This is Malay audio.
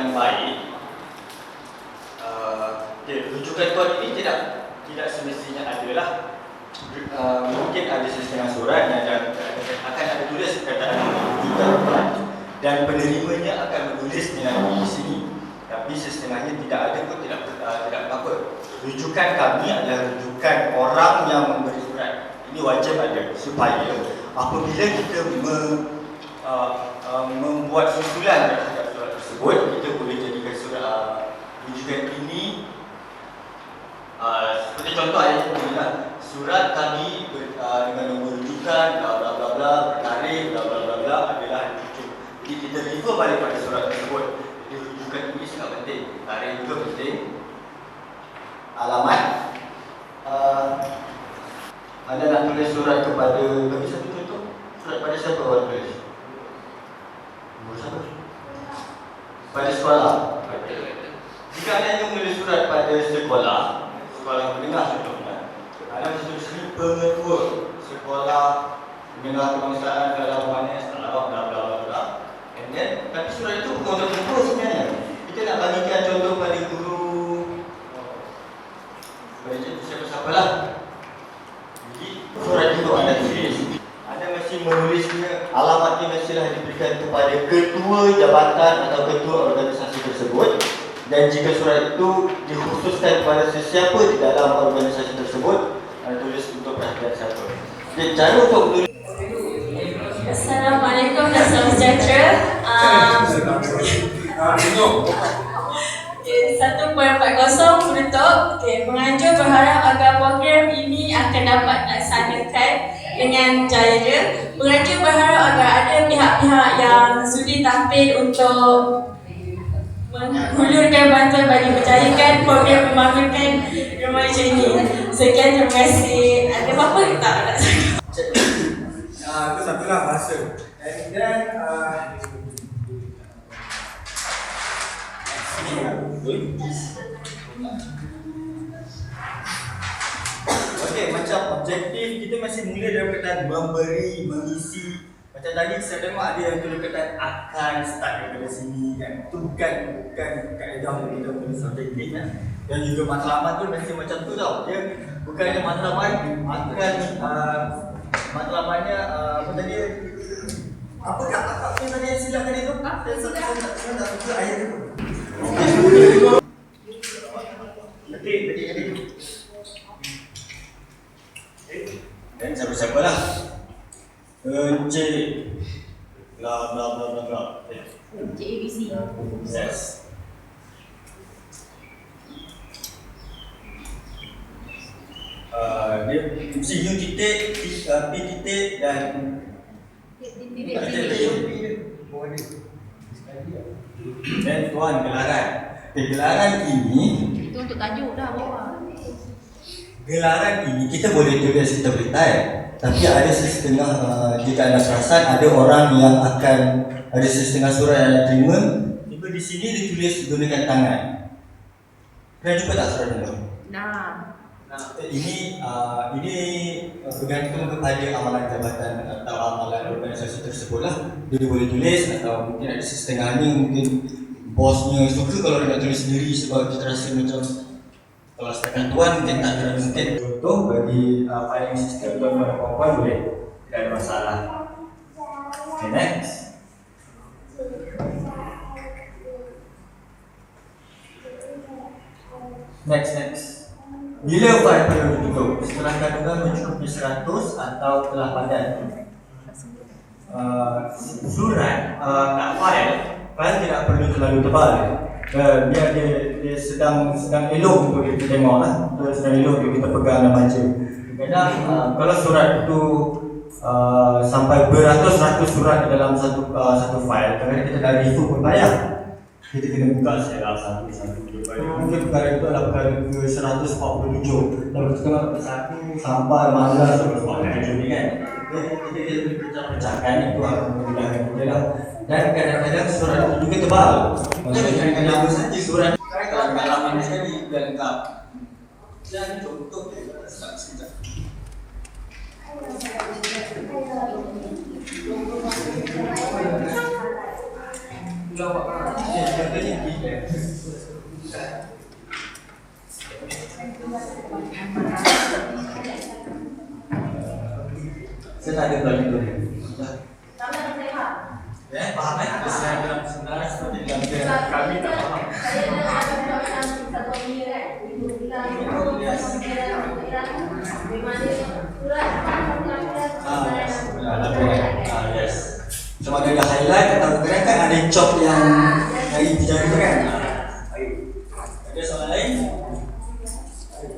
yang baik, rujukan tuan ini tidak semestinya adalah mungkin ada setengah surat dan akan ada tulis perkataan rujukan tuan dan penerimanya akan menulisnya di sini, tapi setengahnya tidak ada pun tidak apa-apa. Rujukan kami adalah rujukan orang yang memberi surat. Ini wajib ada supaya apabila kita membuat susulan terhadap surat tersebut, kita boleh jadikan surat rujukan ini seperti contoh ayat ini lah, surat kami dengan nombor rujukan bla bla bla bla bertarikh bla bla bla bla adalah rujuk. Jadi kita refer balik pada surat tersebut. Jadi rujukan ini sangat penting, tarikh juga penting, alamat. Anda nak tulis surat kepada, bagi satu contoh, surat pada siapa awak tulis? Siapa? Pada sekolah. Jika anda ingin menulis surat pada sekolah menengah contohnya, anda mesti tulis sini pengetua sekolah menengah kebangsaan dalam mana Sarawak bla bla bla bla. And then, tapi surat itu bukan untuk pengetua sebenarnya. Kita nak bagikan contoh pada guru, pada cikgu siapa-siapalah. Jadi surat itu anda tulis, anda mesti menulisnya, alamatnya mestilah diberikan kepada ketua jabatan atau ketua organisasi tersebut. Dan jika surat itu dikhususkan kepada sesiapa di dalam organisasi tersebut, tulis untuk perhatian siapa. Jadi cara untuk menulis. Assalamualaikum dan salam sejahtera. 1.40 menutup. Penganjur berharap agar program ini akan dapat dilaksanakan dengan jaya. Penganjur berharap agar ada pihak-pihak yang sudi tampil untuk menghulurkan bantuan bagi menjayakan program membangunkan remaja ini. Sekian, terima kasih. Ada apa-apa tak nak cakap? Itu satulah bahasa. And then okey, macam objektif kita masih mula dari perkataan memberi, mengisi. Macam tadi saya dengar ada yang tulis perkataan akan start daripada sini kan. Itu bukan kaedah yang kita tulis objektif kan. Dan juga matlamat tu mesti macam tu tau. Dia bukannya matlamat akan matlamatnya apa tadi? Apakah apa tadi yang silakan itu? Saya tak suka ayat itu. Jadi. Dan siapa-siapalah. Encik bla bla bla bla bla. Encik ABC. Yes. Dia mesti U titik, P titik dan dan tuan gelaran. Gelaran ini Itu untuk tajuk dah bawah. Gelaran ini kita boleh tulis, kita boleh type. Tapi ada setengah, jika anda perasan ada orang yang akan ada setengah surat yang anda terima, tiba di sini ditulis gunakan tangan. Pernah jumpa tak surat itu? Nah. Ini bergantung kepada amalan jabatan atau amalan organisasi tersebut lah. Dia boleh tulis atau mungkin ada setengahnya mungkin bosnya suka kalau dia nak tulis sendiri sebab kita rasa macam kalau setakat tuan mungkin tak terlalu mungkin. Contoh bagi filing system tuan dan puan boleh, tidak ada masalah. Okay, next. Next. Bila file perlu ditutup? Setelah kandungan mencukupi 100 atau telah padat? Surat kat file tidak perlu terlalu tebal. Biar dia sedang elok untuk kita tengok lah. Sedang elok untuk kita pegang dan baca. Kadang kalau surat itu sampai beratus-ratus surat dalam satu file, kadang-kadang kita dah review pun payah. Kita kena buka secara satu-satu. Mungkin perkara itu adalah perkara ke 147. Dan kita nak satu sampai mana 147 ni kan. Kita pecah-pecahkan itu akan memudahkan kita lah. Dan kadang-kadang surat itu juga tebal. Maksudnya kadang-kadang apa saja surat kalau halaman sekali dan lengkap. Dan contoh kita sekejap. Saya tak ada pelajar tu. Faham Saya dalam sebenarnya seperti dalam kami tak faham. Yes. Sama ada highlight atau kan ada chop yang itu jangan kan.